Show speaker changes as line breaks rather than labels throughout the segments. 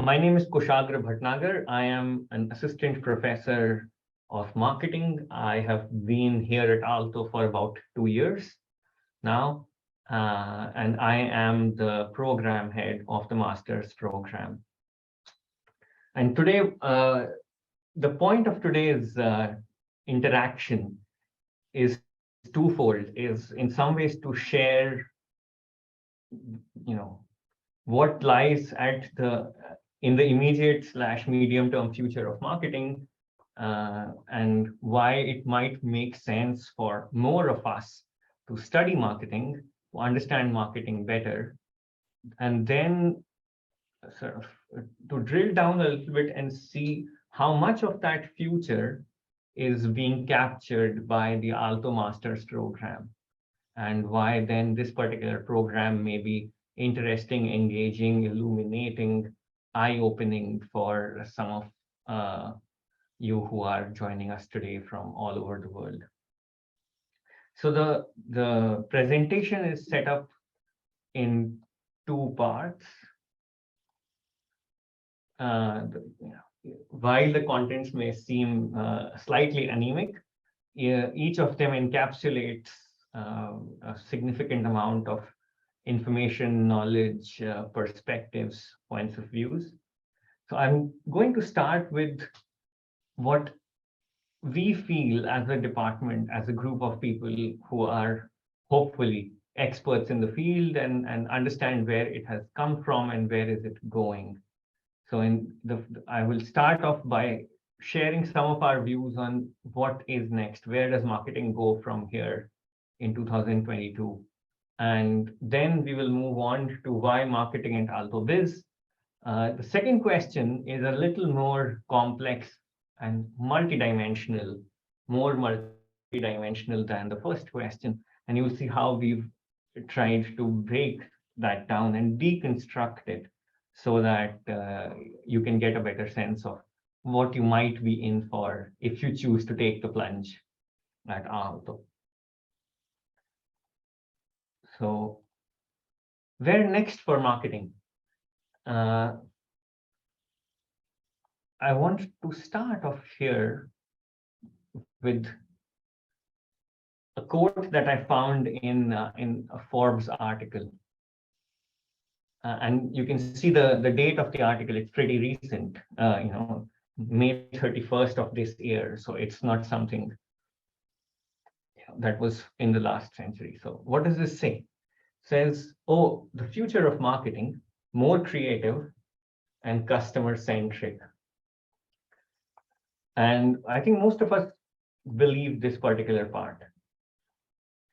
My name is Kushagra Bhatnagar. I am an assistant professor of marketing. I have been here at Aalto for about 2 years now, and I am the program head of the master's program. And today, the point of today's interaction is twofold, is in some ways to share, what lies in the immediate/medium-term future of marketing, and why it might make sense for more of us to study marketing, to understand marketing better, and then sort of to drill down a little bit and see how much of that future is being captured by the Aalto Masters program, and why then this particular program may be interesting, engaging, illuminating, eye-opening for some of you who are joining us today from all over the world. So the presentation is set up in two parts. While the contents may seem slightly anemic, each of them encapsulates a significant amount of information, knowledge, perspectives, points of views. So I'm going to start with what we feel as a department, as a group of people who are hopefully experts in the field and understand where it has come from and where is it going. So I will start off by sharing some of our views on what is next. Where does marketing go from here in 2022? And then we will move on to why marketing at Aalto BIZ. The second question is a little more complex and multidimensional, more multidimensional than the first question. And you'll see how we've tried to break that down and deconstruct it so that you can get a better sense of what you might be in for if you choose to take the plunge at Aalto. So where next for marketing? I want to start off here with a quote that I found in a Forbes article. And you can see the date of the article. It's pretty recent, May 31st of this year. So it's not something that was in the last century. So what does this say? It says, oh, the future of marketing, more creative and customer-centric. And I think most of us believe this particular part.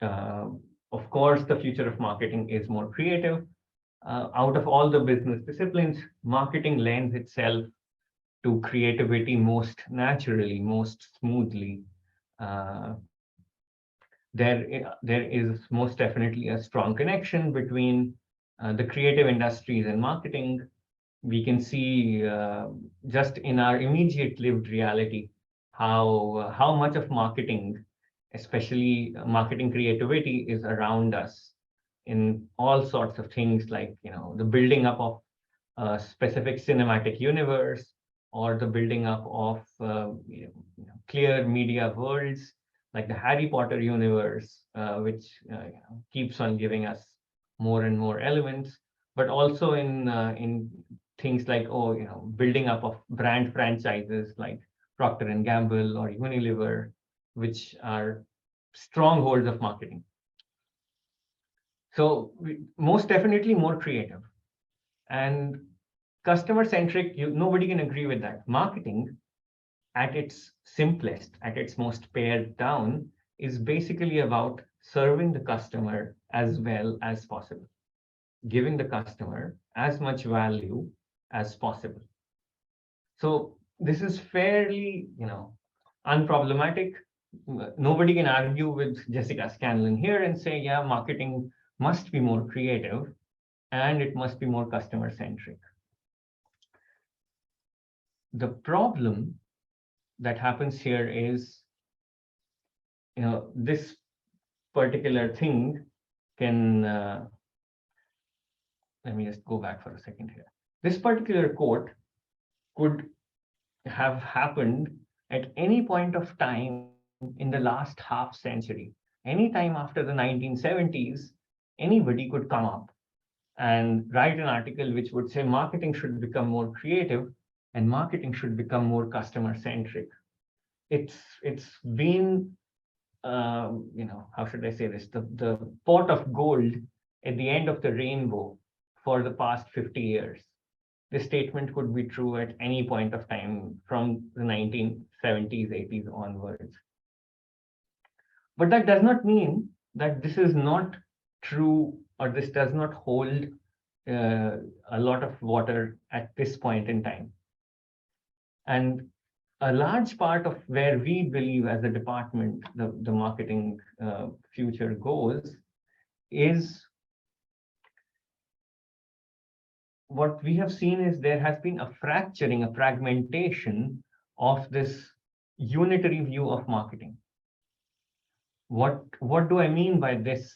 Of course, the future of marketing is more creative. Out of all the business disciplines, marketing lends itself to creativity most naturally, most smoothly. There is most definitely a strong connection between the creative industries and marketing. We can see just in our immediate lived reality how much of marketing, especially marketing creativity, is around us in all sorts of things, like the building up of a specific cinematic universe, or the building up of clear media worlds like the Harry Potter universe, which keeps on giving us more and more elements, but also in things like building up of brand franchises like Procter & Gamble or Unilever, which are strongholds of marketing. So most definitely more creative and customer-centric. Nobody can agree with that. Marketing at its simplest, at its most pared down, is basically about serving the customer as well as possible, giving the customer as much value as possible. So this is fairly, unproblematic. Nobody can argue with Jessica Scanlon here and say, yeah, marketing must be more creative and it must be more customer-centric. The problem that happens here is, this particular thing can, let me just go back for a second here. This particular quote could have happened at any point of time in the last half century. Any time after the 1970s, anybody could come up and write an article which would say marketing should become more creative and marketing should become more customer centric. It's been how should I say this, the pot of gold at the end of the rainbow for the past 50 years. This statement could be true at any point of time from the 1970s, 80s onwards. But that does not mean that this is not true, or this does not hold a lot of water at this point in time. And a large part of where we believe as a department the marketing future goes is, what we have seen is there has been a fracturing, a fragmentation of this unitary view of marketing. What do I mean by this?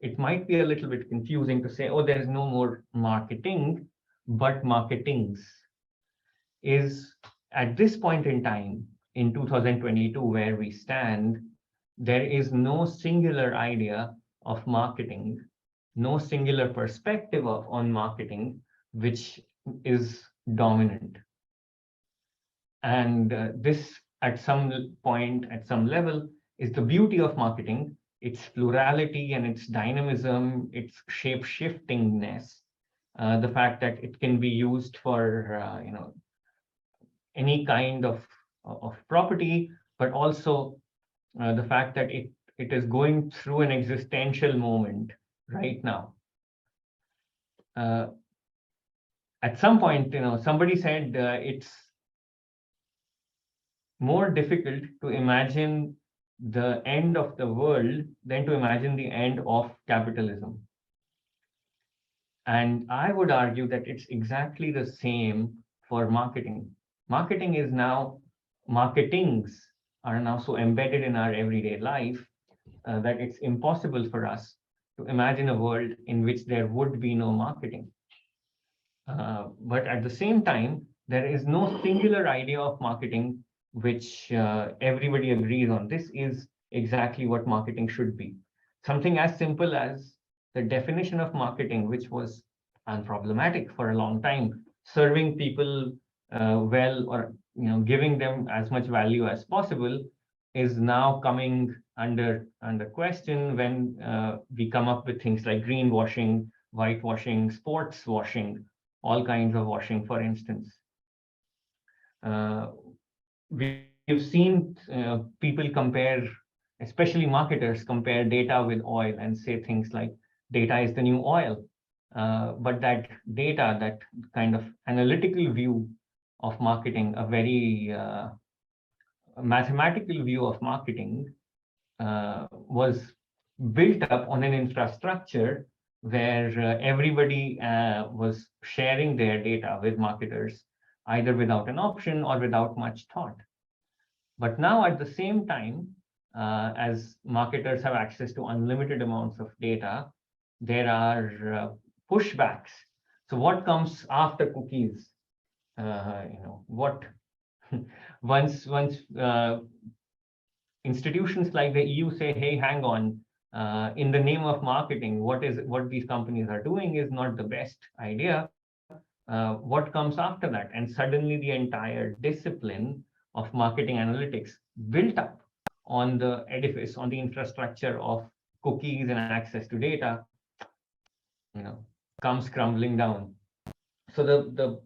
It might be a little bit confusing to say, oh, there is no more marketing, but marketings. Is at this point in time, in 2022, where we stand, there is no singular idea of marketing, no singular perspective on marketing, which is dominant. And this, at some point, at some level, is the beauty of marketing, its plurality and its dynamism, its shape-shiftingness, the fact that it can be used for any kind of property, but also the fact that it is going through an existential moment right now. At some point, somebody said it's more difficult to imagine the end of the world than to imagine the end of capitalism. And I would argue that it's exactly the same for marketing. Marketing is now, marketings are now so embedded in our everyday life that it's impossible for us to imagine a world in which there would be no marketing. But at the same time, there is no singular idea of marketing which everybody agrees on. This is exactly what marketing should be. Something as simple as the definition of marketing, which was unproblematic for a long time, serving people well, or giving them as much value as possible, is now coming under question when we come up with things like greenwashing, whitewashing, sports washing, all kinds of washing, for instance. We've seen people compare, especially marketers, compare data with oil and say things like data is the new oil. But that data, that kind of analytical view of marketing, a very mathematical view of marketing, was built up on an infrastructure where everybody was sharing their data with marketers, either without an option or without much thought. But now, at the same time, as marketers have access to unlimited amounts of data, there are pushbacks. So what comes after cookies? What once institutions like the EU say, hey, hang on, in the name of marketing, what these companies are doing is not the best idea. What comes after that? And suddenly the entire discipline of marketing analytics, built up on the edifice, on the infrastructure of cookies and access to data, comes crumbling down. So the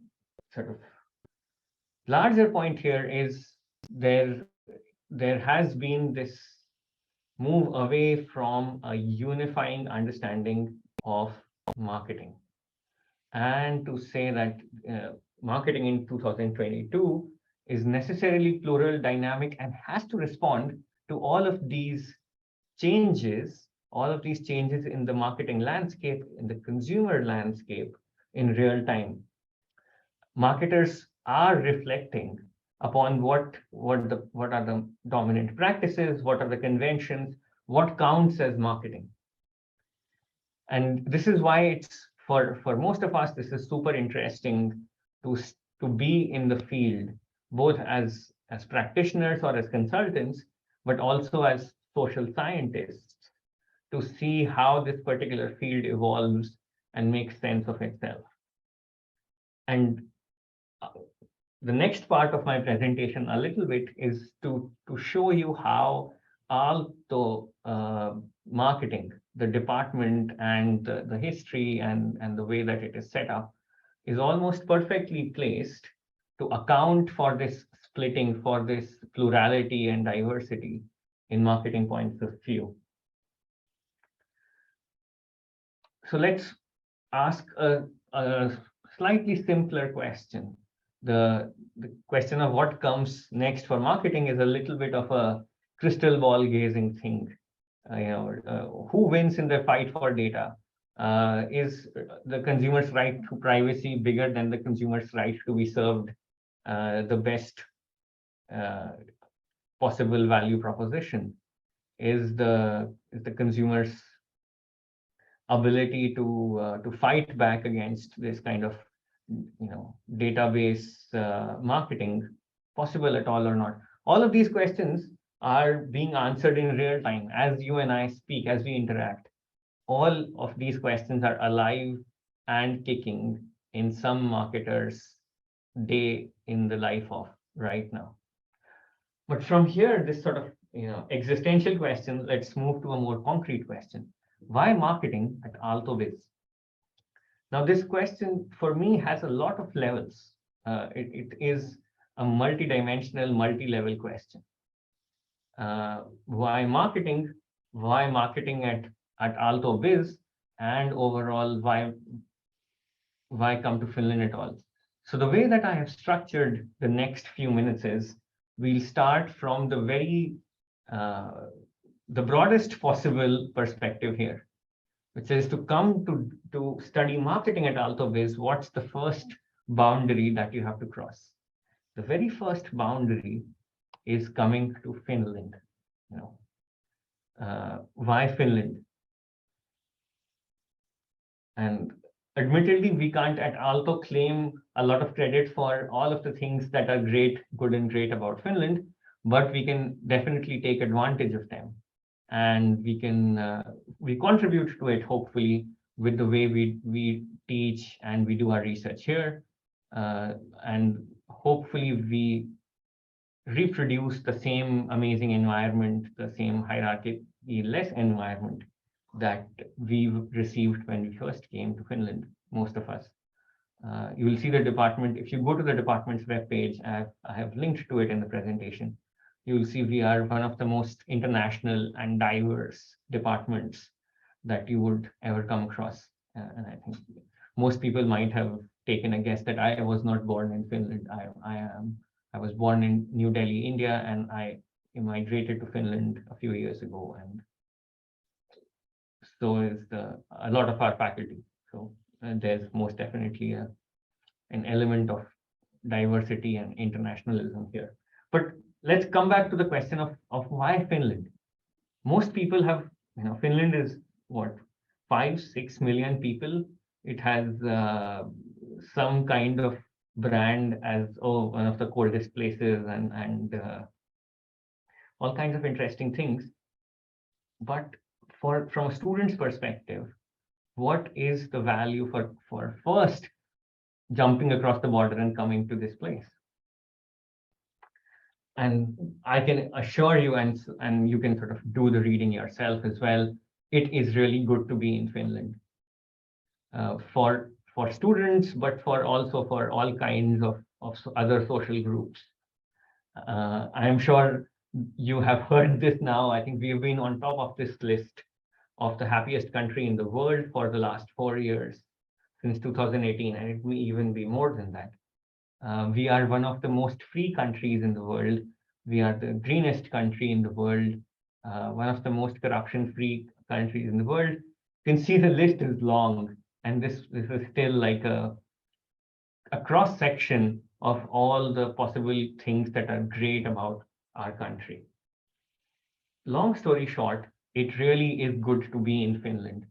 sort of larger point here is there has been this move away from a unifying understanding of marketing. And to say that marketing in 2022 is necessarily plural, dynamic, and has to respond to all of these changes in the marketing landscape, in the consumer landscape in real time. Marketers are reflecting upon what are the dominant practices, what are the conventions, what counts as marketing. And this is why it's for most of us, this is super interesting to be in the field, both as practitioners or as consultants, but also as social scientists, to see how this particular field evolves and makes sense of itself. And the next part of my presentation a little bit is to show you how Aalto marketing, the department and the history and the way that it is set up, is almost perfectly placed to account for this splitting, for this plurality and diversity in marketing points of view. So let's ask a slightly simpler question. The question of what comes next for marketing is a little bit of a crystal ball gazing thing. Who wins in the fight for data? Is the consumer's right to privacy bigger than the consumer's right to be served the best possible value proposition? Is the consumer's ability to fight back against this kind of database marketing possible at all or not? All of these questions are being answered in real time as you and I speak, as we interact. All of these questions are alive and kicking in some marketers' day in the life of right now. But from here, this sort of existential question, let's move to a more concrete question. Why marketing at Aalto BIZ? Now, this question for me has a lot of levels. It is a multi-dimensional, multi-level question. Why marketing? Why marketing at Aalto BIZ? And overall, why come to Finland at all? So the way that I have structured the next few minutes is we'll start from the broadest possible perspective here, which is to come to study marketing at Aalto BIZ. What's the first boundary that you have to cross? The very first boundary is coming to Finland. Why Finland? And admittedly, we can't at Aalto claim a lot of credit for all of the things that are great, good and great about Finland, but we can definitely take advantage of them. And we contribute to it, hopefully, with the way we teach and we do our research here. And hopefully we reproduce the same amazing environment, the same hierarchy-less environment that we received when we first came to Finland, most of us. You will see the department. If you go to the department's webpage, I have linked to it in the presentation. You will see we are one of the most international and diverse departments that you would ever come across. And I think most people might have taken a guess that I was not born in Finland. I was born in New Delhi, India, and I migrated to Finland a few years ago. And so is a lot of our faculty. So there's most definitely an element of diversity and internationalism here. But let's come back to the question of why Finland. Most people have, Finland is what, 5-6 million people. It has some kind of brand as one of the coldest places and all kinds of interesting things. But from a student's perspective, what is the value for first jumping across the border and coming to this place? And I can assure you, and you can sort of do the reading yourself as well, it is really good to be in Finland. For students, but also for all kinds of other social groups. I am sure you have heard this now. I think we have been on top of this list of the happiest country in the world for the last 4 years, since 2018, and it may even be more than that. We are one of the most free countries in the world. We are the greenest country in the world, one of the most corruption-free countries in the world. You can see the list is long, and this is still like a cross-section of all the possible things that are great about our country. Long story short, it really is good to be in Finland.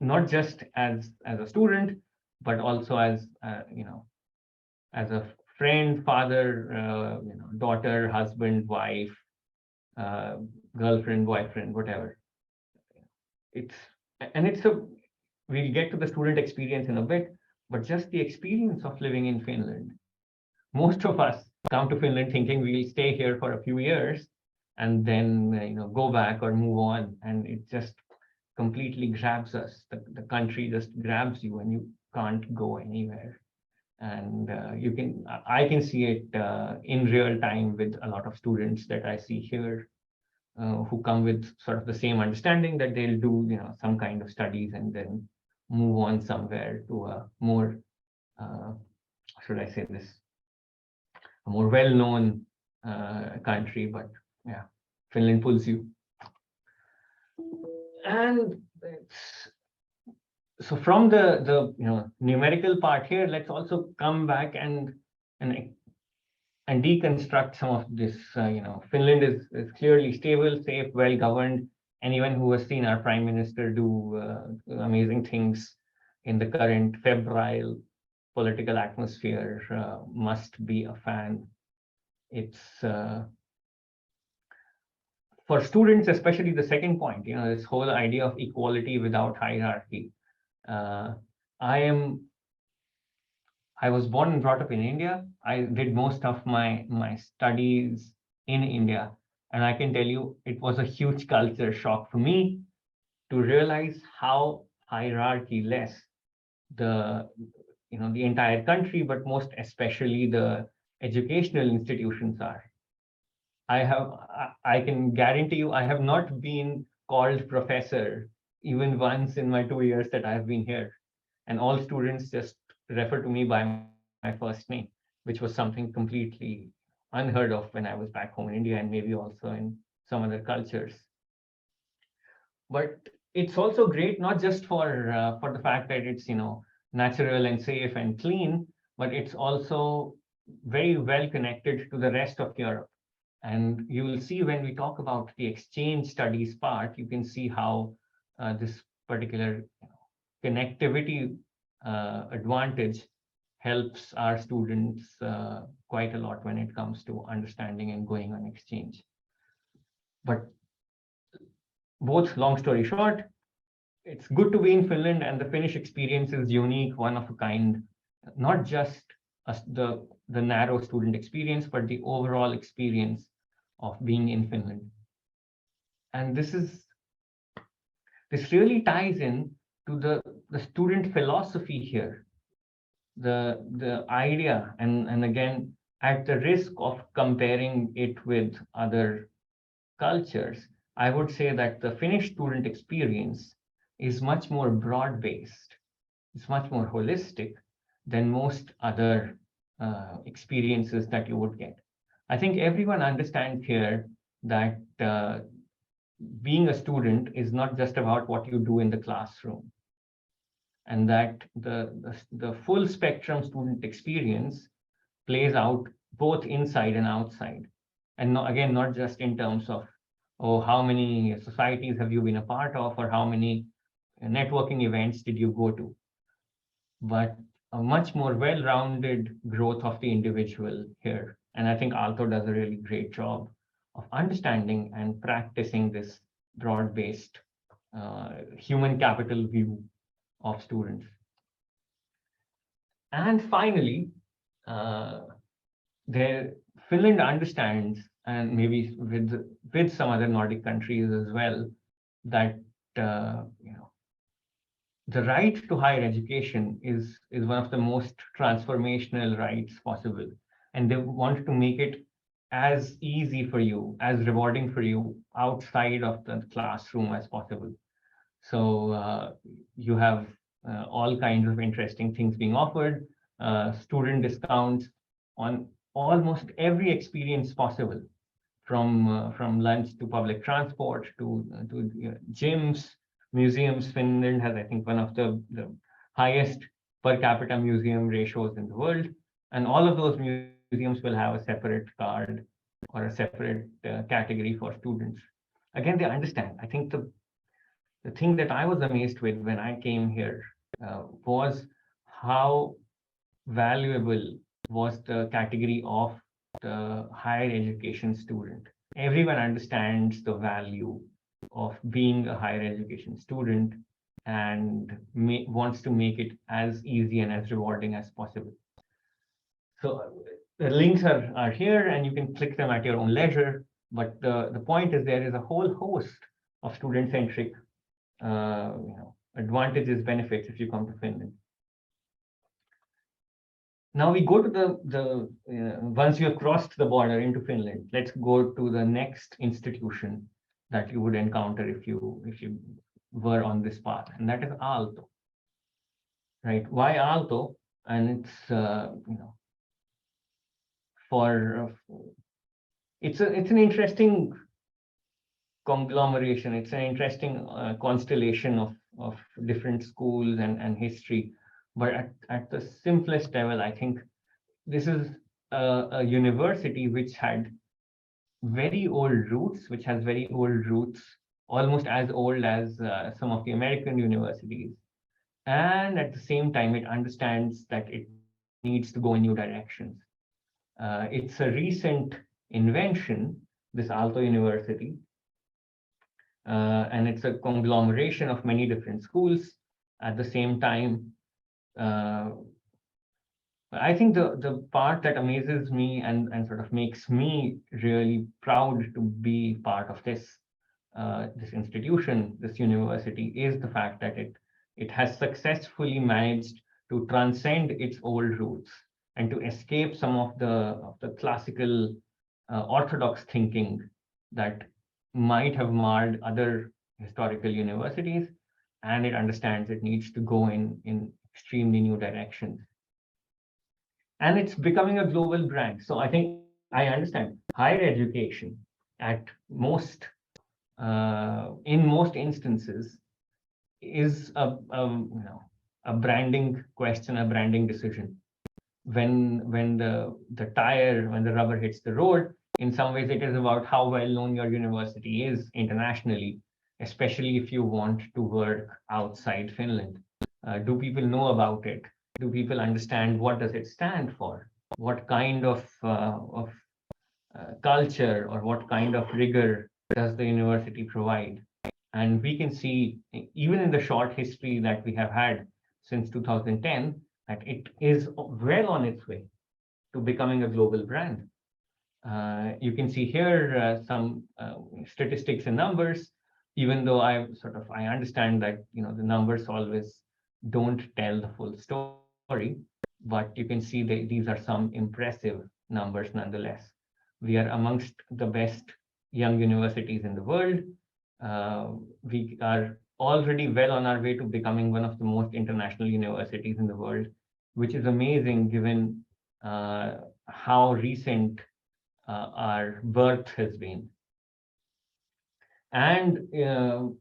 not just as a student, but also as as a friend, father, daughter, husband, wife, girlfriend, boyfriend, whatever. It's we'll get to the student experience in a bit, but just the experience of living in Finland. Most of us come to Finland thinking we'll stay here for a few years and then go back or move on, and it just completely grabs us. The country just grabs you and you can't go anywhere. And I can see it in real time with a lot of students that I see here who come with sort of the same understanding that they'll do some kind of studies and then move on somewhere to a more should I say this, a more well-known country. But yeah, Finland pulls you. And so from the numerical part here, let's also come back and deconstruct some of this. Finland is clearly stable, safe, well governed. Anyone who has seen our prime minister do amazing things in the current febrile political atmosphere must be a fan. It's for students, especially the second point, this whole idea of equality without hierarchy. I was born and brought up in India. I did most of my studies in India, and I can tell you it was a huge culture shock for me to realize how hierarchy-less the entire country, but most especially the educational institutions are. I can guarantee you I have not been called professor even once in my 2 years that I've been here. And all students just refer to me by my first name, which was something completely unheard of when I was back home in India and maybe also in some other cultures. But it's also great, not just for the fact that it's natural and safe and clean, but it's also very well connected to the rest of Europe. And you will see when we talk about the exchange studies part, you can see how this particular connectivity advantage helps our students quite a lot when it comes to understanding and going on exchange. But both, long story short, it's good to be in Finland, and the Finnish experience is unique, one of a kind, not just the narrow student experience, but the overall experience of being in Finland. And this really ties in to the student philosophy here, the idea, and again, at the risk of comparing it with other cultures, I would say that the Finnish student experience is much more broad-based. It's much more holistic than most other experiences that you would get. I think everyone understands here that being a student is not just about what you do in the classroom, and that the full spectrum student experience plays out both inside and outside. And not just in terms of, how many societies have you been a part of, or how many networking events did you go to, but a much more well-rounded growth of the individual here. And I think Aalto does a really great job of understanding and practicing this broad-based human capital view of students. And finally, Finland understands, and maybe with some other Nordic countries as well, that the right to higher education is one of the most transformational rights possible, and they want to make it as easy for you, as rewarding for you outside of the classroom as possible. So you have all kinds of interesting things being offered, student discounts on almost every experience possible, from lunch to public transport to gyms, museums. Finland has, I think, one of the highest per capita museum ratios in the world, and all of those museums will have a separate card or a separate category for students. Again, they understand. I think the thing that I was amazed with when I came here was how valuable was the category of the higher education student. Everyone understands the value of being a higher education student and wants to make it as easy and as rewarding as possible. So the links are here and you can click them at your own leisure. But the point is there is a whole host of student-centric advantages, benefits if you come to Finland. Now we go to the once you have crossed the border into Finland, let's go to the next institution that you would encounter if you were on this path, and that is Aalto. Right? Why Aalto? And it's it's an interesting conglomeration. It's an interesting constellation of different schools and history. But at the simplest level, I think this is a university which had very old roots, which has very old roots, almost as old as some of the American universities. And at the same time, it understands that it needs to go in new directions. It's a recent invention, this Aalto University, and it's a conglomeration of many different schools. At the same time, I think the part that amazes me and sort of makes me really proud to be part of this this institution, this university, is the fact that it has successfully managed to transcend its old roots and to escape some of the classical orthodox thinking that might have marred other historical universities, and it understands it needs to go in extremely new directions. And it's becoming a global brand. So I think I understand higher education at most, in most instances, is a branding question, a branding decision. When the rubber hits the road, in some ways it is about how well known your university is internationally, especially if you want to work outside Finland. Do people know about it? Do people understand what does it stand for? What kind of culture or what kind of rigor does the university provide? And we can see, even in the short history that we have had since 2010, that it is well on its way to becoming a global brand. You can see here some statistics and numbers, even though I understand that the numbers always don't tell the full story, but you can see that these are some impressive numbers nonetheless. We are amongst the best young universities in the world. We are already well on our way to becoming one of the most international universities in the world, which is amazing given how recent our birth has been. And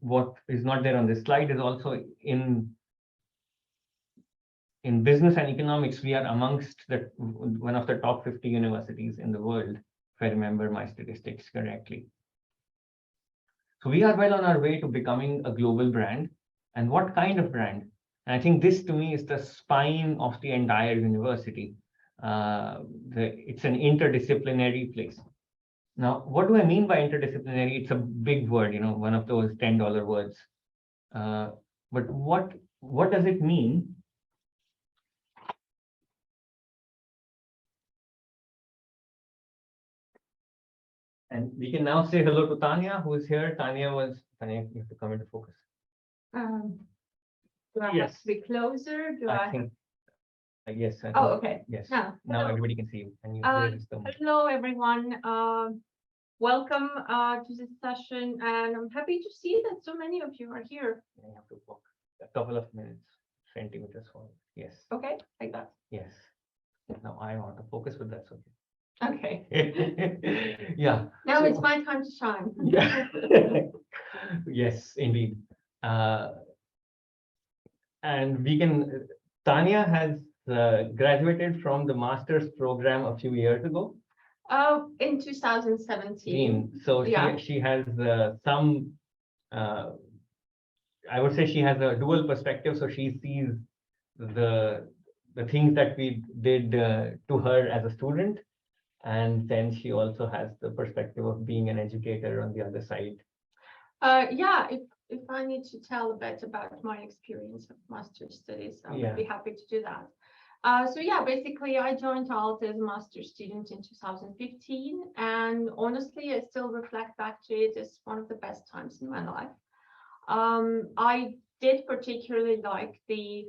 what is not there on this slide is also in business and economics, we are amongst one of the top 50 universities in the world, if I remember my statistics correctly. So we are well on our way to becoming a global brand. And what kind of brand? And I think this to me is the spine of the entire university. It's an interdisciplinary place. Now, what do I mean by interdisciplinary? It's a big word, one of those $10 words. But what does it mean? And we can now say hello to Tanya, who is here. Tanya, you have to come into focus.
Do I have to be closer?
Yes.
Okay.
Yes.
Now
everybody can see you.
Hello, everyone. Welcome to this session, and I'm happy to see that so many of you are here.
You have to walk a couple of minutes, centimeters forward. Yes.
Okay, like that.
Yes. Now I want to focus, but that's okay.
Okay.
Yeah.
Now it's my time to shine.
Yeah. Yes, indeed. And Tanya has graduated from the master's program a few years ago.
In 2017.
So
yeah.
she has some I would say she has a dual perspective. So she sees the things that we did to her as a student, and then she also has the perspective of being an educator on the other side.
Yeah, if I need to tell a bit about my experience of master's studies, I would be happy to do that. So yeah, basically I joined Aalto as a master's student in 2015, and honestly, I still reflect back to it as one of the best times in my life. I did particularly like the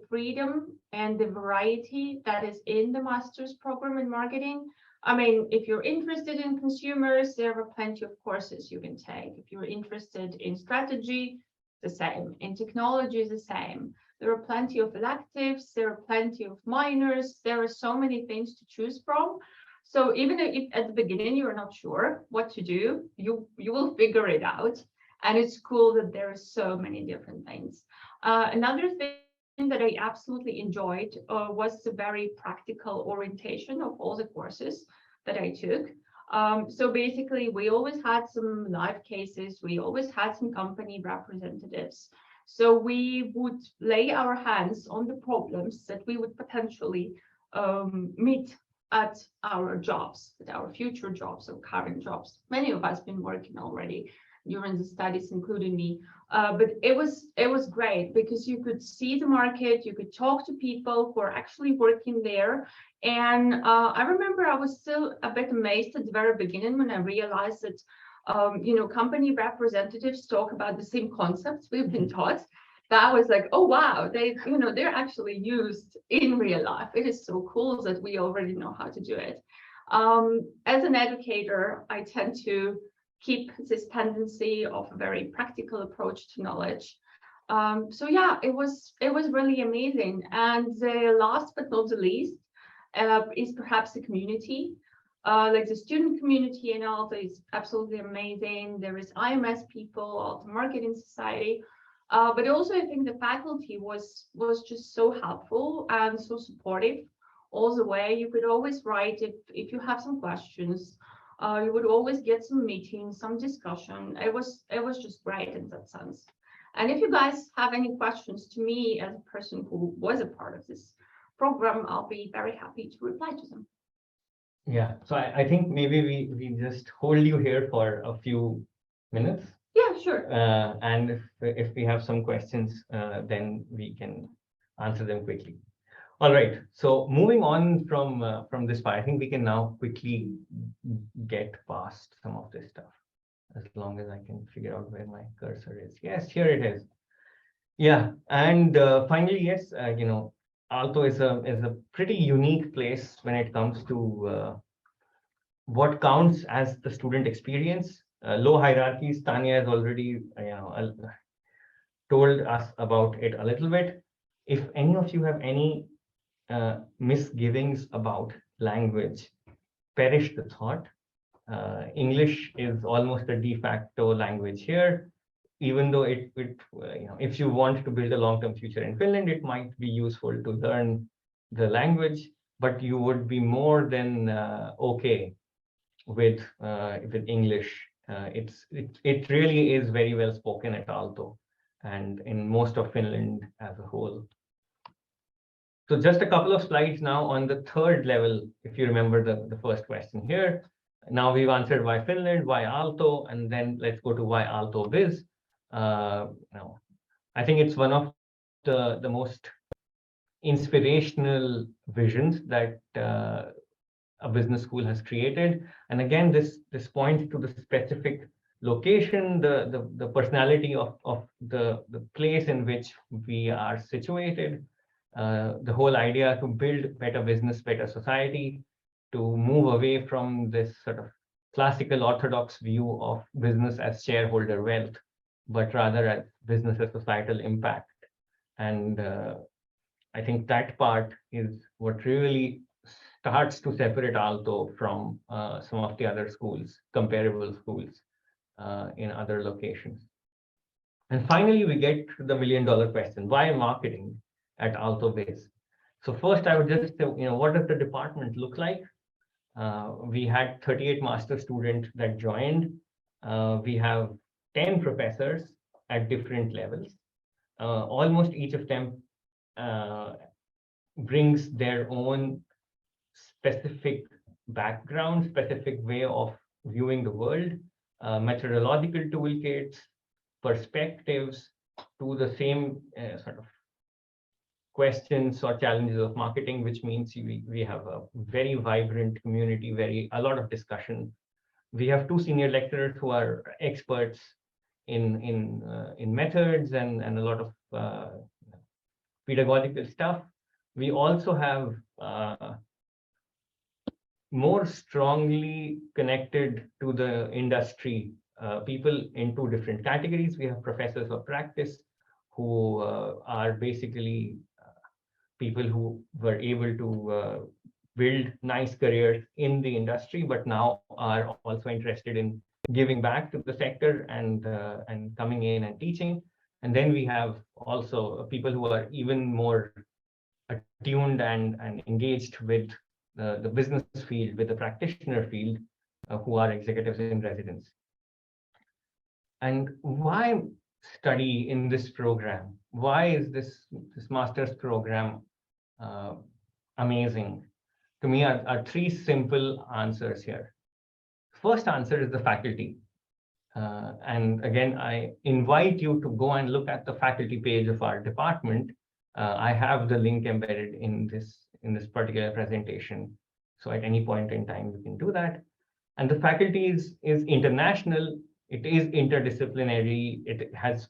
freedom and the variety that is in the master's program in marketing. I mean, if you're interested in consumers, there are plenty of courses you can take. If you're interested in strategy, the same. In technology, the same. There are plenty of electives, there are plenty of minors, there are so many things to choose from. So even if at the beginning you're not sure what to do, you will figure it out. And it's cool that there are so many different things. Another thing that I absolutely enjoyed was the very practical orientation of all the courses that I took. So basically, we always had some live cases, we always had some company representatives. So we would lay our hands on the problems that we would potentially meet at our jobs, at our future jobs or current jobs. Many of us been working already during the studies, including me. But it was great because you could see the market, you could talk to people who are actually working there. And I remember I was still a bit amazed at the very beginning when I realized that company representatives talk about the same concepts we've been taught. That was like, oh wow, they're actually used in real life. It is so cool that we already know how to do it. As an educator, I tend to keep this tendency of a very practical approach to knowledge. So yeah, it was really amazing. And the last but not the least is perhaps the community. Like the student community in Aalto is absolutely amazing. There is IMS people, Aalto Marketing Society. But also I think the faculty was just so helpful and so supportive all the way. You could always write if you have some questions. You would always get some meetings, some discussion. It was just great in that sense. And if you guys have any questions to me as a person who was a part of this program, I'll be very happy to reply to them.
Yeah, so I think maybe we just hold you here for a few minutes.
Yeah, sure.
And if we have some questions, then we can answer them quickly. All right, so moving on from this part, I think we can now quickly get past some of this stuff, as long as I can figure out where my cursor is. Yes, here it is. Yeah, and finally, yes, Aalto is a pretty unique place when it comes to what counts as the student experience. Low hierarchies. Tanya has already told us about it a little bit. If any of you have any misgivings about language, perish the thought. English is almost a de facto language here, even though if you want to build a long-term future in Finland, it might be useful to learn the language, but you would be more than okay with English. It really is very well spoken at Aalto and in most of Finland as a whole. So just a couple of slides now on the third level, if you remember the first question here. Now we've answered why Finland, why Aalto, and then let's go to why Aalto BIZ. I think it's one of the most inspirational visions that a business school has created. And again, this points to the specific location, the personality of the place in which we are situated. The whole idea to build better business, better society, to move away from this sort of classical orthodox view of business as shareholder wealth, but rather as business as societal impact. And I think that part is what really starts to separate Aalto from some of the other schools, comparable schools in other locations. And finally, we get to the million-dollar question: why marketing at Aalto BIZ? So first, I would just say, what does the department look like? We had 38 master students that joined. We have 10 professors at different levels. Almost each of them brings their own specific background, specific way of viewing the world, methodological toolkits, perspectives to the same sort of questions or challenges of marketing, which means we have a very vibrant community, a lot of discussion. We have two senior lecturers who are experts in methods and a lot of pedagogical stuff. We also have more strongly connected to the industry people in two different categories. We have professors of practice who are basically people who were able to build nice careers in the industry, but now are also interested in giving back to the sector and coming in and teaching. And then we have also people who are even more attuned and engaged with the business field, with the practitioner field, who are executives in residence. And why study in this program? Why is this master's program amazing? To me, are three simple answers here. First answer is the faculty. And again, I invite you to go and look at the faculty page of our department. I have the link embedded in this particular presentation. So at any point in time, you can do that. And the faculty is international. It is interdisciplinary. It has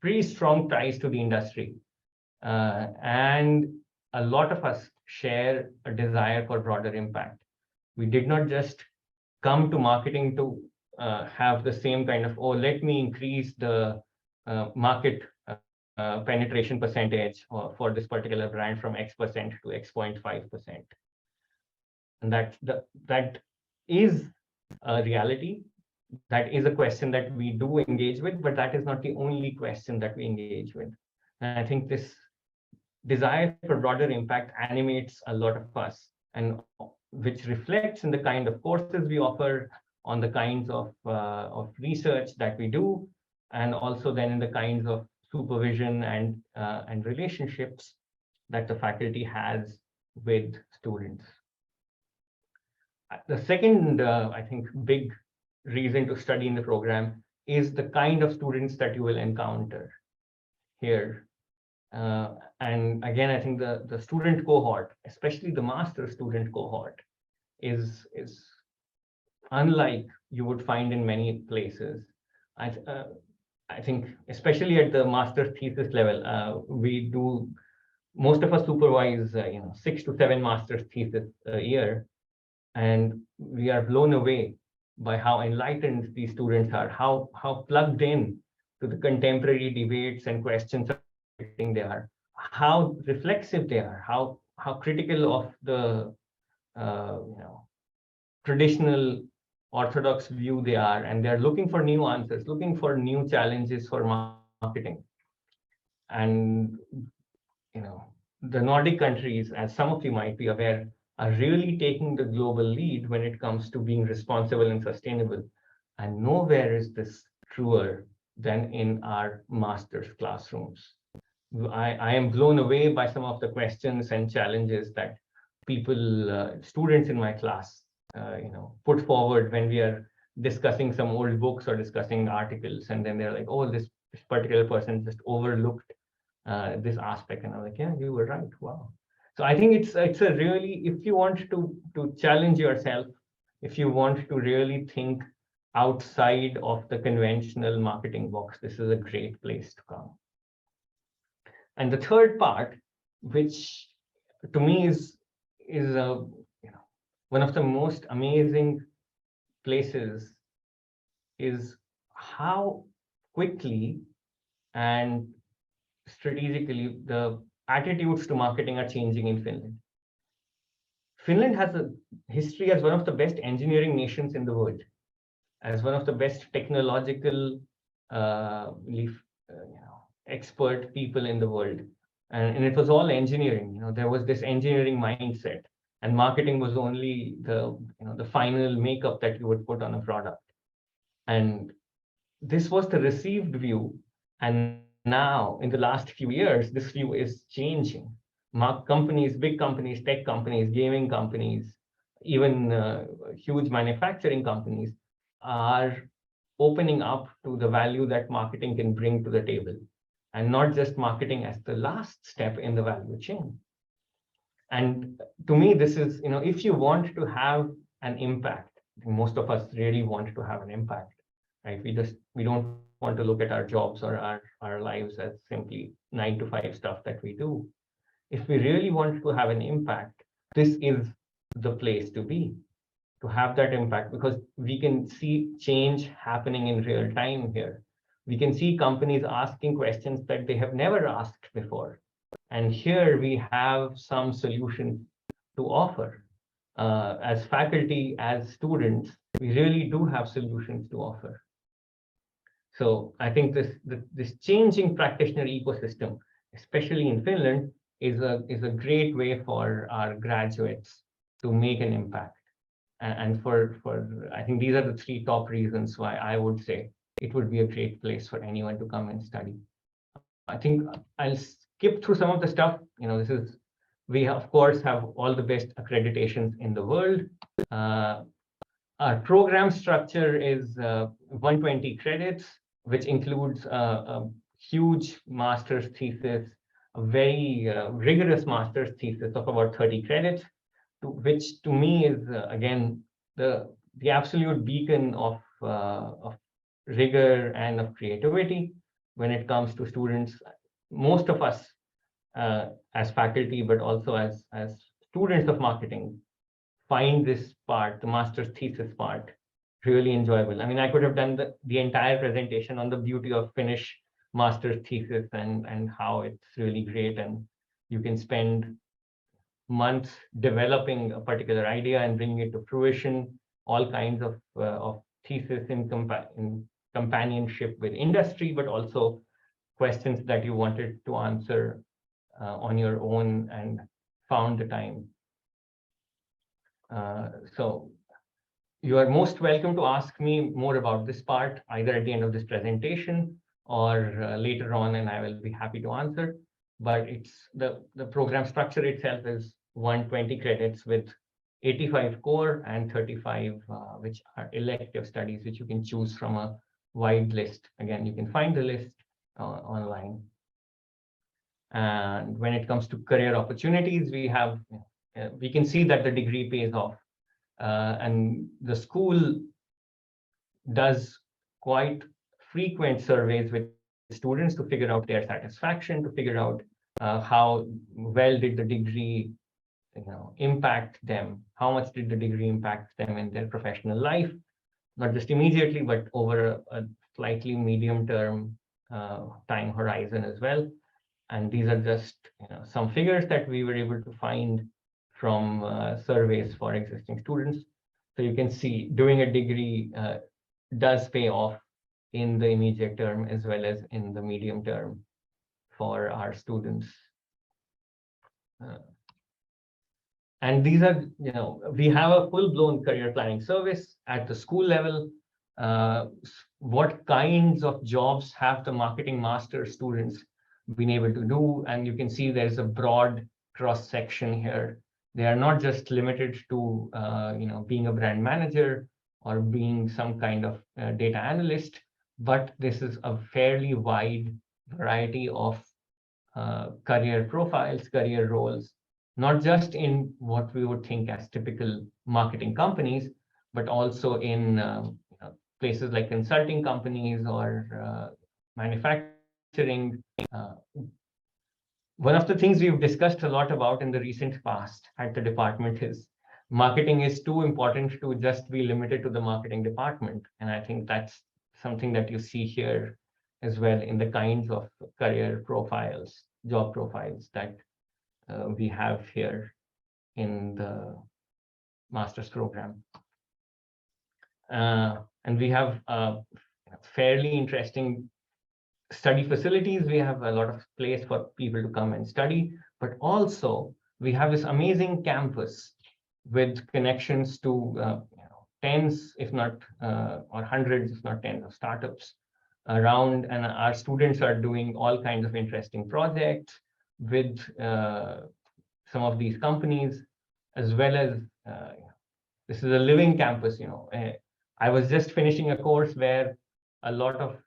pretty strong ties to the industry. And a lot of us share a desire for broader impact. We did not just come to marketing to have the same kind of, oh, let me increase the market penetration percentage for this particular brand from X% to X.5%. And that is a reality. That is a question that we do engage with, but that is not the only question that we engage with. And I think this desire for broader impact animates a lot of us, and which reflects in the kind of courses we offer, on the kinds of research that we do, and also then in the kinds of supervision and relationships that the faculty has with students. The second, I think, big reason to study in the program is the kind of students that you will encounter here. And again, I think the student cohort, especially the master student cohort, is unlike you would find in many places. I think, especially at the master's thesis level, we do, most of us supervise 6 to 7 master's thesis a year, and we are blown away by how enlightened these students are, how plugged in to the contemporary debates and questions they are, how reflexive they are, how critical of the traditional orthodox view they are, and they're looking for new answers, looking for new challenges for marketing. And the Nordic countries, as some of you might be aware, are really taking the global lead when it comes to being responsible and sustainable. And nowhere is this truer than in our master's classrooms. I am blown away by some of the questions and challenges that people, students in my class, put forward when we are discussing some old books or discussing articles, and then they're like, oh, this particular person just overlooked this aspect, and I'm like, yeah, you were right. Wow. So I think it's a really, if you want to challenge yourself, if you want to really think outside of the conventional marketing box, this is a great place to come. And the third part, which to me is one of the most amazing places, is how quickly and strategically the attitudes to marketing are changing in Finland. Finland has a history as one of the best engineering nations in the world, as one of the best technological expert people in the world. And it was all engineering. There was this engineering mindset, and marketing was only the final makeup that you would put on a product. And this was the received view, And now, in the last few years, this view is changing. Companies, big companies, tech companies, gaming companies, even huge manufacturing companies are opening up to the value that marketing can bring to the table, and not just marketing as the last step in the value chain. And to me, this is, if you want to have an impact, most of us really want to have an impact, right? We don't want to look at our jobs or our lives as simply 9 to 5 stuff that we do. If we really want to have an impact, this is the place to be, to have that impact, because we can see change happening in real time here. We can see companies asking questions that they have never asked before. And here we have some solutions to offer. As faculty, as students, we really do have solutions to offer. So I think this changing practitioner ecosystem, especially in Finland, is a great way for our graduates to make an impact. And for I think these are the 3 top reasons why I would say it would be a great place for anyone to come and study. I think I'll skip through some of the stuff. We of course have all the best accreditations in the world. Our program structure is 120 credits, which includes a huge master's thesis, a very rigorous master's thesis of about 30 credits, which to me is, again, the absolute beacon of rigor and of creativity when it comes to students. Most of us as faculty, but also as students of marketing, find this part, the master's thesis part, really enjoyable. I mean, I could have done the entire presentation on the beauty of Finnish master's thesis and how it's really great, and you can spend months developing a particular idea and bringing it to fruition, all kinds of thesis in companionship with industry, but also questions that you wanted to answer on your own and found the time. So you are most welcome to ask me more about this part, either at the end of this presentation or later on, and I will be happy to answer. But it's the program structure itself is 120 credits with 85 core and 35 which are elective studies, which you can choose from a wide list. Again, you can find the list online. And when it comes to career opportunities, we can see that the degree pays off. And the school does quite frequent surveys with students to figure out their satisfaction, to figure out how well did the degree impact them, how much did the degree impact them in their professional life, not just immediately, but over a slightly medium-term time horizon as well. And these are just some figures that we were able to find from surveys for existing students. So you can see doing a degree does pay off in the immediate term as well as in the medium term for our students. And these are, we have a full-blown career planning service at the school level. What kinds of jobs have the marketing master students been able to do? And you can see there's a broad cross-section here. They are not just limited to being a brand manager or being some kind of data analyst, but this is a fairly wide variety of career profiles, career roles, not just in what we would think as typical marketing companies, but also in places like consulting companies or manufacturing. One of the things we've discussed a lot about in the recent past at the department is marketing is too important to just be limited to the marketing department. And I think that's something that you see here as well in the kinds of career profiles, job profiles that we have here in the master's program. And we have fairly interesting study facilities. We have a lot of place for people to come and study, but also we have this amazing campus with connections to tens, if not or hundreds, if not tens of startups around, and our students are doing all kinds of interesting projects with some of these companies, as well as this is a living campus. I was just finishing a course where a lot of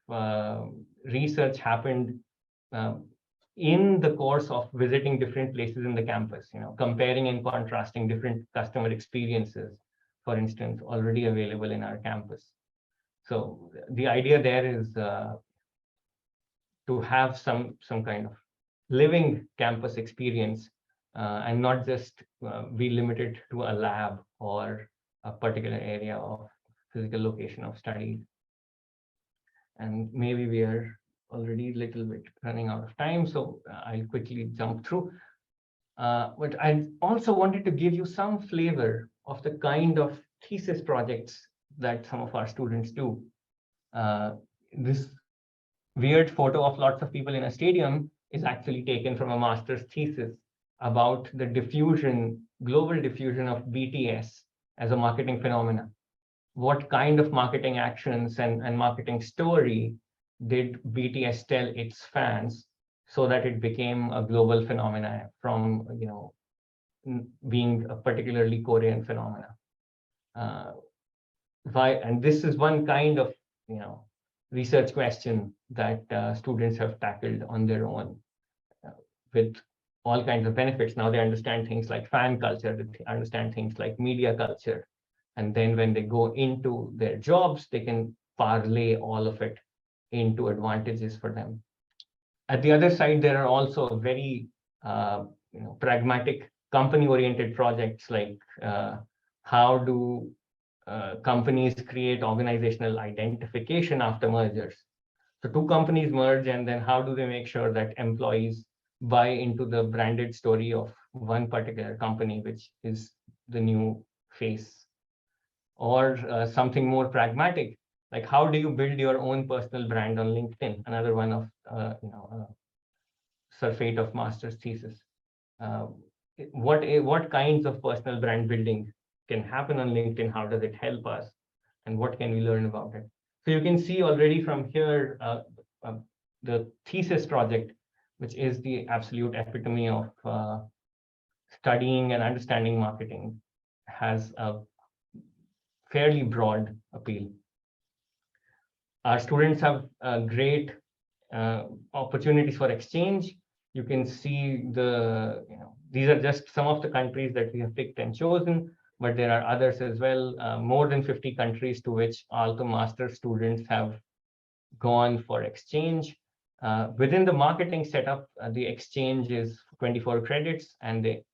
research happened in the course of visiting different places in the campus, comparing and contrasting different customer experiences, for instance, already available in our campus. So the idea there is to have some kind of living campus experience and not just be limited to a lab or a particular area of physical location of studies. And maybe we are already a little bit running out of time, so I'll quickly jump through. But I also wanted to give you some flavor of the kind of thesis projects that some of our students do. This weird photo of lots of people in a stadium is actually taken from a master's thesis about the global diffusion of BTS as a marketing phenomena. What kind of marketing actions and marketing story did BTS tell its fans so that it became a global phenomena from being a particularly Korean phenomena? And this is one kind of research question that students have tackled on their own with all kinds of benefits. Now they understand things like fan culture, they understand things like media culture. And then when they go into their jobs, they can parlay all of it into advantages for them. At the other side, there are also very pragmatic company-oriented projects like how do companies create organizational identification after mergers. So two companies merge, and then how do they make sure that employees buy into the branded story of one particular company, which is the new face? Or something more pragmatic, like how do you build your own personal brand on LinkedIn? Another one of surfeit of master's thesis. What kinds of personal brand building can happen on LinkedIn? How does it help us? And what can we learn about it? So you can see already from here the thesis project, which is the absolute epitome of studying and understanding marketing, has a fairly broad appeal. Our students have great opportunities for exchange. You can see these are just some of the countries that we have picked and chosen, but there are others as well, more than 50 countries to which Aalto master students have gone for exchange. Within the marketing setup, the exchange is 24 credits, and they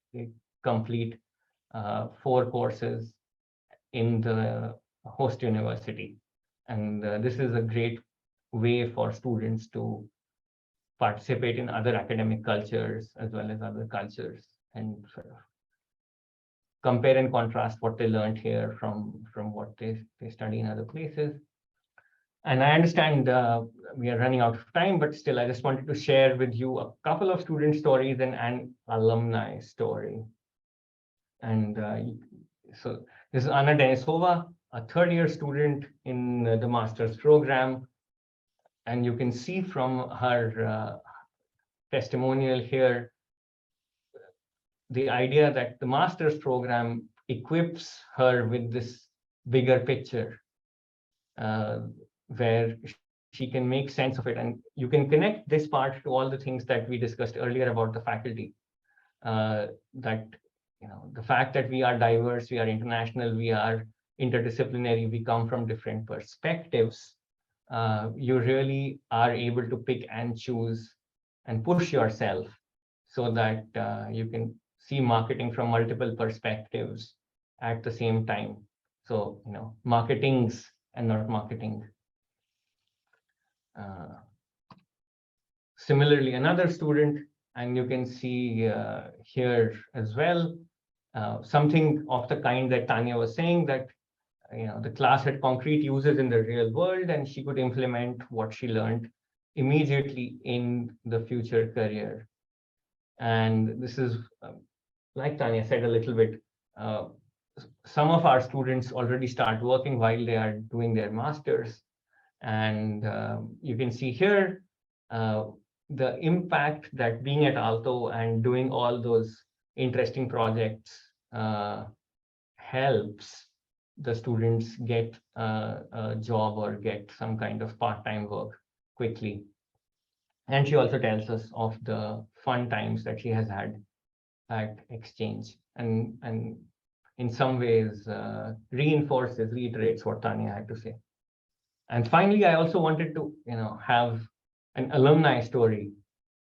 complete 4 courses in the host university. And this is a great way for students to participate in other academic cultures as well as other cultures, and sort of compare and contrast what they learned here from what they study in other places. And I understand we are running out of time, but still I just wanted to share with you a couple of student stories and an alumni story. And so this is Anna Denisova, a third-year student in the master's program. And you can see from her testimonial here, the idea that the master's program equips her with this bigger picture where she can make sense of it. And you can connect this part to all the things that we discussed earlier about the faculty, that the fact that we are diverse, we are international, we are interdisciplinary, we come from different perspectives. You really are able to pick and choose and push yourself so that you can see marketing from multiple perspectives at the same time. So, marketings and not marketing. Similarly, another student, and you can see here as well, something of the kind that Tanya was saying, that the class had concrete uses in the real world, and she could implement what she learned immediately in the future career. And this is, like Tanya said a little bit, some of our students already start working while they are doing their masters. And you can see here the impact that being at Aalto and doing all those interesting projects helps the students get a job or get some kind of part-time work quickly. And she also tells us of the fun times that she has had at exchange, and in some ways reiterates what Tanya had to say. And finally, I also wanted to have an alumni story.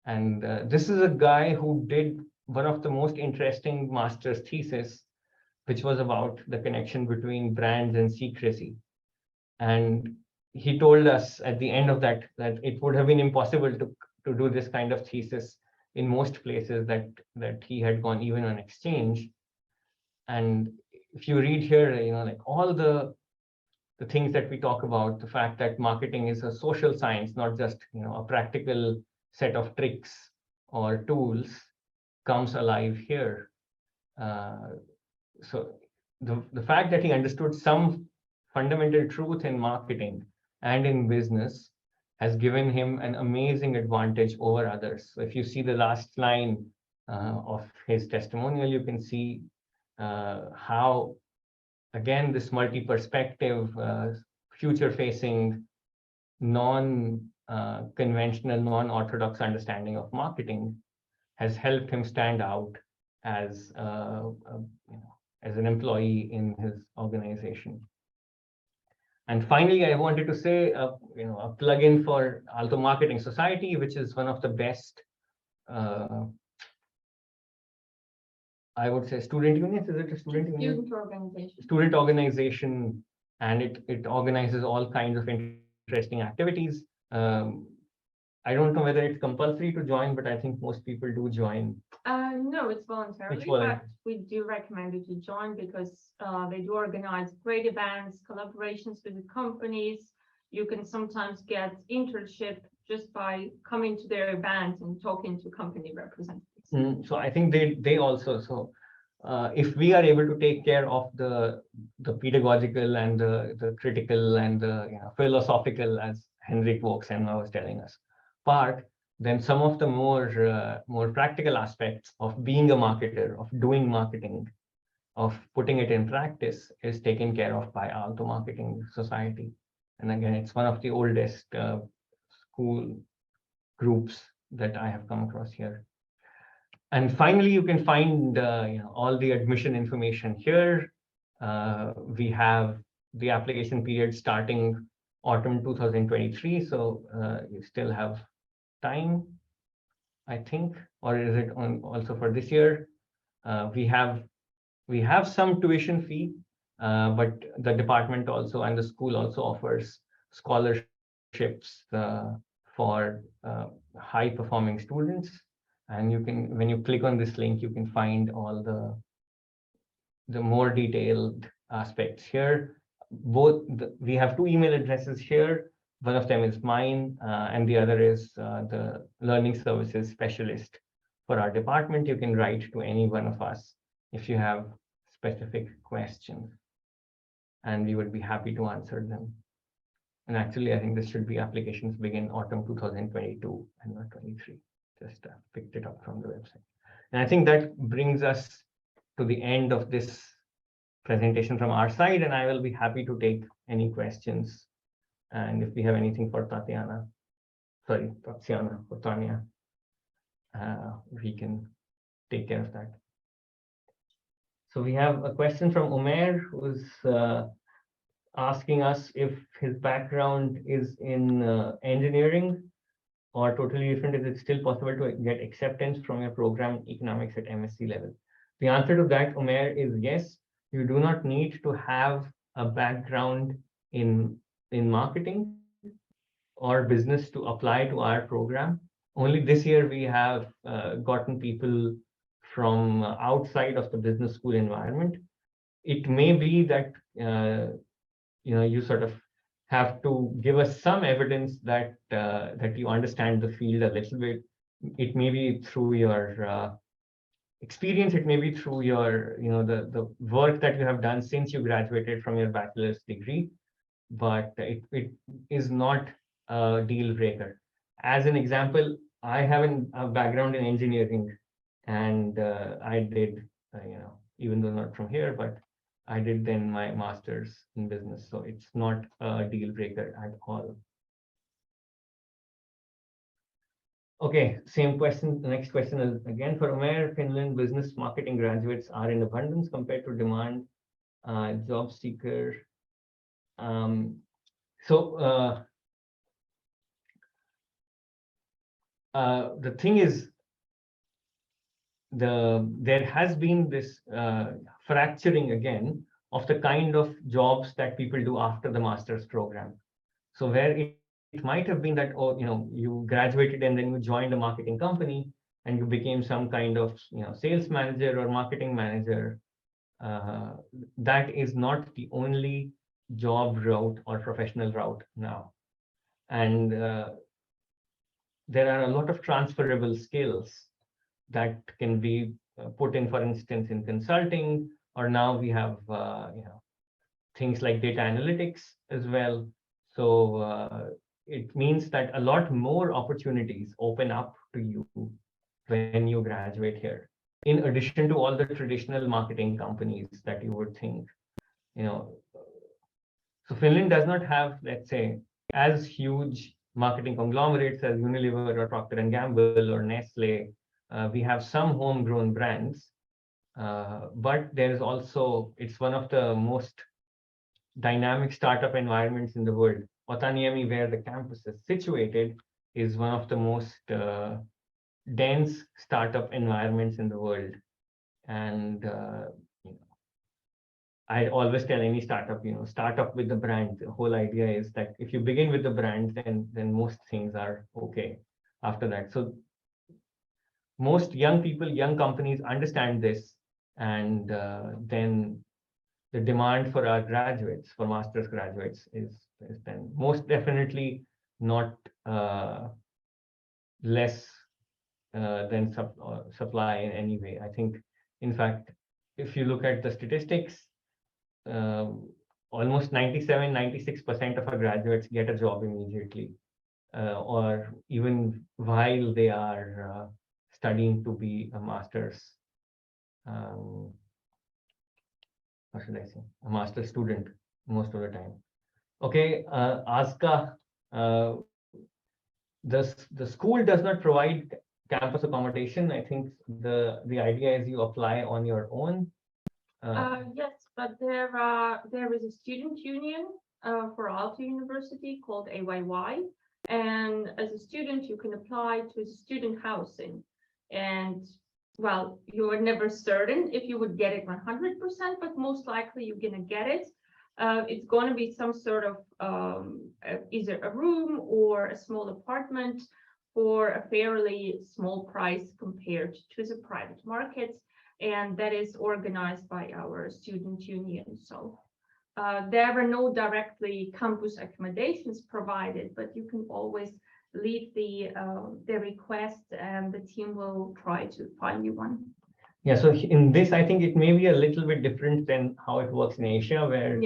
And this is a guy who did one of the most interesting master's thesis, which was about the connection between brands and secrecy. And he told us at the end of that it would have been impossible to do this kind of thesis in most places that he had gone, even on exchange. And if you read here, like all the things that we talk about, the fact that marketing is a social science, not just a practical set of tricks or tools, comes alive here. So the fact that he understood some fundamental truth in marketing and in business has given him an amazing advantage over others. So if you see the last line of his testimonial, you can see how, again, this multi-perspective, future-facing, non-conventional, non-orthodox understanding of marketing has helped him stand out as as an employee in his organization. And finally, I wanted to say, a plug-in for Aalto Marketing Society, which is one of the best, I would say, student unions. Is it a student union?
Student organization.
Student organization, and it organizes all kinds of interesting activities. I don't know whether it's compulsory to join, but I think most people do join.
No, it's voluntarily, but we do recommend you to join because they do organize great events, collaborations with the companies. You can sometimes get internship just by coming to their event and talking to company representatives.
So I think they also, if we are able to take care of the pedagogical and the critical and the philosophical, as Henrik Voksen was telling us, part, then some of the more practical aspects of being a marketer, of doing marketing, of putting it in practice, is taken care of by Aalto Marketing Society. And again, it's one of the oldest school groups that I have come across here. And finally, you can find all the admission information here. We have the application period starting autumn 2023, so you still have time, I think, or is it on also for this year? We have some tuition fee, but the department also and the school also offers scholarships for high performing students. And you can, when you click on this link, you can find all the more detailed aspects here. We have two email addresses here. One of them is mine, and the other is the learning services specialist for our department. You can write to any one of us if you have specific questions, and we would be happy to answer them. And actually, I think this should be applications begin autumn 2022 and not 23. Just picked it up from the website. And I think that brings us to the end of this presentation from our side, and I will be happy to take any questions. And if we have anything for Tatiana, sorry, Tatiana or Tanya, we can take care of that. So we have a question from Umair, who's asking us if his background is in engineering or totally different. Is it still possible to get acceptance from your program economics at MSc level? The answer to that, Umair, is yes. You do not need to have a background in marketing or business to apply to our program. Only this year we have gotten people from outside of the business school environment. It may be that you sort of have to give us some evidence that that you understand the field a little bit. It may be through your experience. It may be through your the work that you have done since you graduated from your bachelor's degree. but it is not a deal breaker. As an example, I have a background in engineering, and I did, even though not from here, but I did then my master's in business. So it's not a deal breaker at all. Okay, same question. The next question is again for Umair. Finland business marketing graduates are in abundance compared to demand. Job seeker. The thing is, there has been this fracturing again of the kind of jobs that people do after the master's program. So where it might have been that, oh, you graduated and then you joined a marketing company and you became some kind of sales manager or marketing manager. That is not the only job route or professional route now. And there are a lot of transferable skills that can be put in, for instance, in consulting, or now we have things like data analytics as well. So it means that a lot more opportunities open up to you when you graduate here, in addition to all the traditional marketing companies that you would think. So Finland does not have, let's say, as huge marketing conglomerates as Unilever or Procter & Gamble or Nestle. We have some homegrown brands, but there is also, it's one of the most dynamic startup environments in the world. Otaniemi, where the campus is situated, is one of the most dense startup environments in the world. And I always tell any startup, start up with the brand. The whole idea is that if you begin with the brand, then most things are okay after that. So most young people, young companies understand this, and then the demand for our graduates, for master's graduates, is then most definitely not less than supply in any way. I think, in fact, if you look at the statistics, almost 96% of our graduates get a job immediately, or even while they are studying to be a master's, what should I say, a master's student most of the time. Okay, Aska, the school does not provide campus accommodation. I think the idea is you apply on your own.
Yes, but there is a student union for Aalto University called AYY, and as a student you can apply to student housing, and well, you are never certain if you would get it 100%, but most likely you're gonna get it. It's going to be some sort of either a room or a small apartment for a fairly small price compared to the private markets, and that is organized by our student union. So there are no directly campus accommodations provided, but you can always leave the request and the team will try to find you one.
Yeah, so in this, I think it may be a little bit different than how it works in Asia, where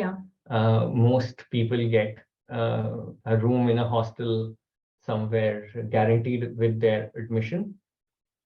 most people get a room in a hostel somewhere guaranteed with their admission.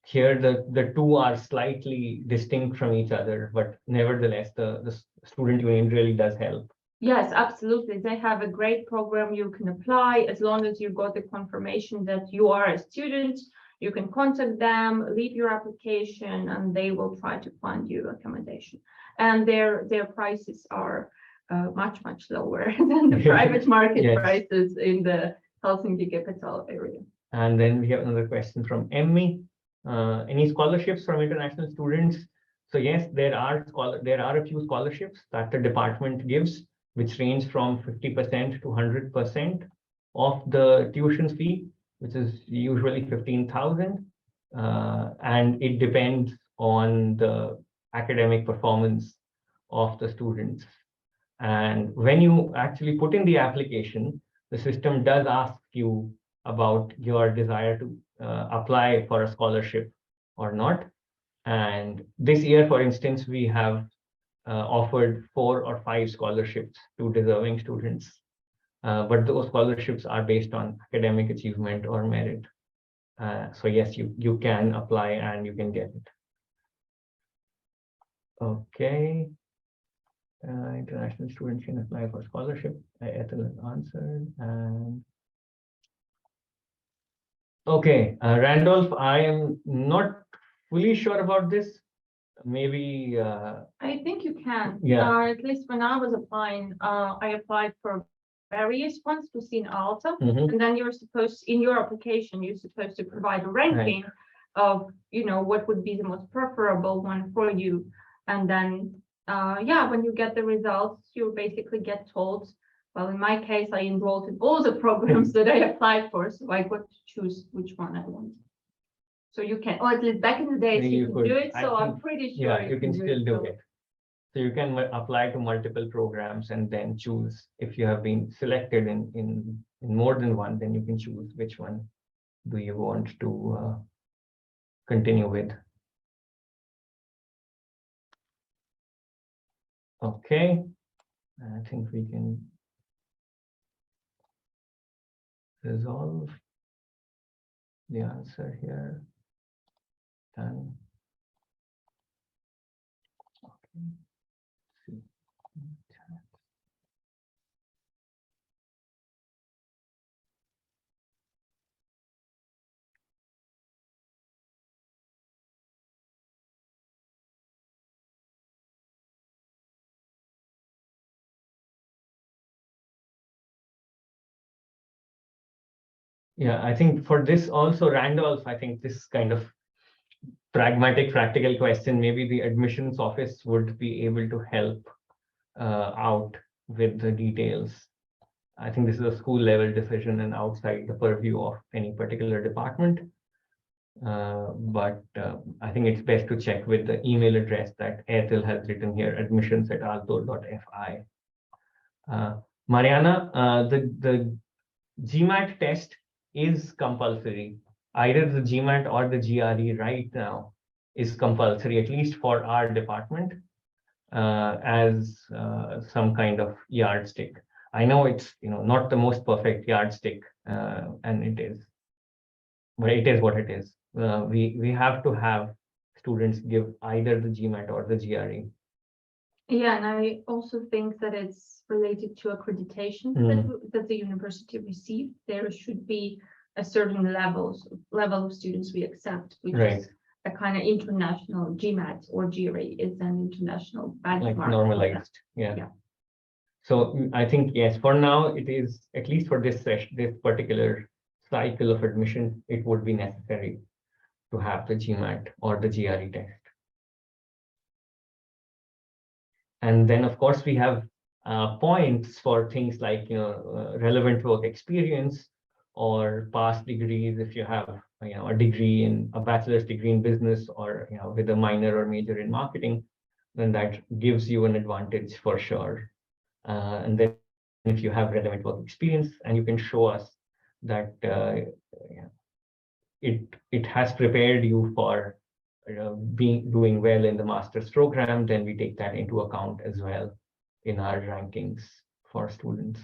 Here, the two are slightly distinct from each other, but nevertheless, the student union really does help.
Yes, absolutely. They have a great program. You can apply as long as you got the confirmation that you are a student. You can contact them, leave your application, and they will try to find you accommodation. And their prices are much lower than the private market prices in the Helsinki capital area.
And then we have another question from Emmy. Any scholarships from international students? So yes, there are a few scholarships that the department gives, which range from 50% to 100% of the tuition fee, which is usually 15,000, and it depends on the academic performance of the students. And when you actually put in the application, the system does ask you about your desire to apply for a scholarship or not. And this year, for instance, we have offered 4 or 5 scholarships to deserving students. but those scholarships are based on academic achievement or merit. So yes, you can apply and you can get it. Okay. International students can apply for scholarship. Ethel has answered. And okay, Randolph, I am not fully sure about this. Maybe
I think you can.
Yeah.
At least when I was applying, I applied for various ones to see in Aalto,
Mhm.
and then you're supposed, in your application, you're supposed to provide a ranking of, what would be the most preferable one for you. And then, yeah, when you get the results, you basically get told, well, in my case, I enrolled in all the programs that I applied for, so I got to choose which one I want. So you can, or at least back in the days, you could do it, so I'm pretty sure
yeah, you can still do it. So you can apply to multiple programs and then choose. If you have been selected in more than one, then you can choose which one do you want to continue with. Okay, I think we can resolve the answer here. Done. Okay. See. Yeah, I think for this also, Randolph, I think this kind of pragmatic, practical question, maybe the admissions office would be able to help out with the details. I think this is a school level decision and outside the purview of any particular department. But I think it's best to check with the email address that Ethel has written here, admissions@aalto.fi. Mariana, the GMAT test is compulsory. Either the GMAT or the GRE right now is compulsory, at least for our department, as some kind of yardstick. I know it's not the most perfect yardstick, and it is, but it is what it is. We have to have students give either the GMAT or the GRE.
Yeah, and I also think that it's related to accreditation that the university received. There should be a certain level of students we accept, which is a kind of international GMAT, or GRE is an international benchmark.
Like normalized, yeah. So I think, yes, for now, it is, at least for this session, this particular cycle of admission, it would be necessary to have the GMAT or the GRE test. And then, of course, we have points for things like, relevant work experience or past degrees. If you have, a degree in a bachelor's degree in business, or, with a minor or major in marketing, then that gives you an advantage for sure. And then if you have relevant work experience and you can show us that it has prepared you for doing well in the master's program, then we take that into account as well in our rankings for students.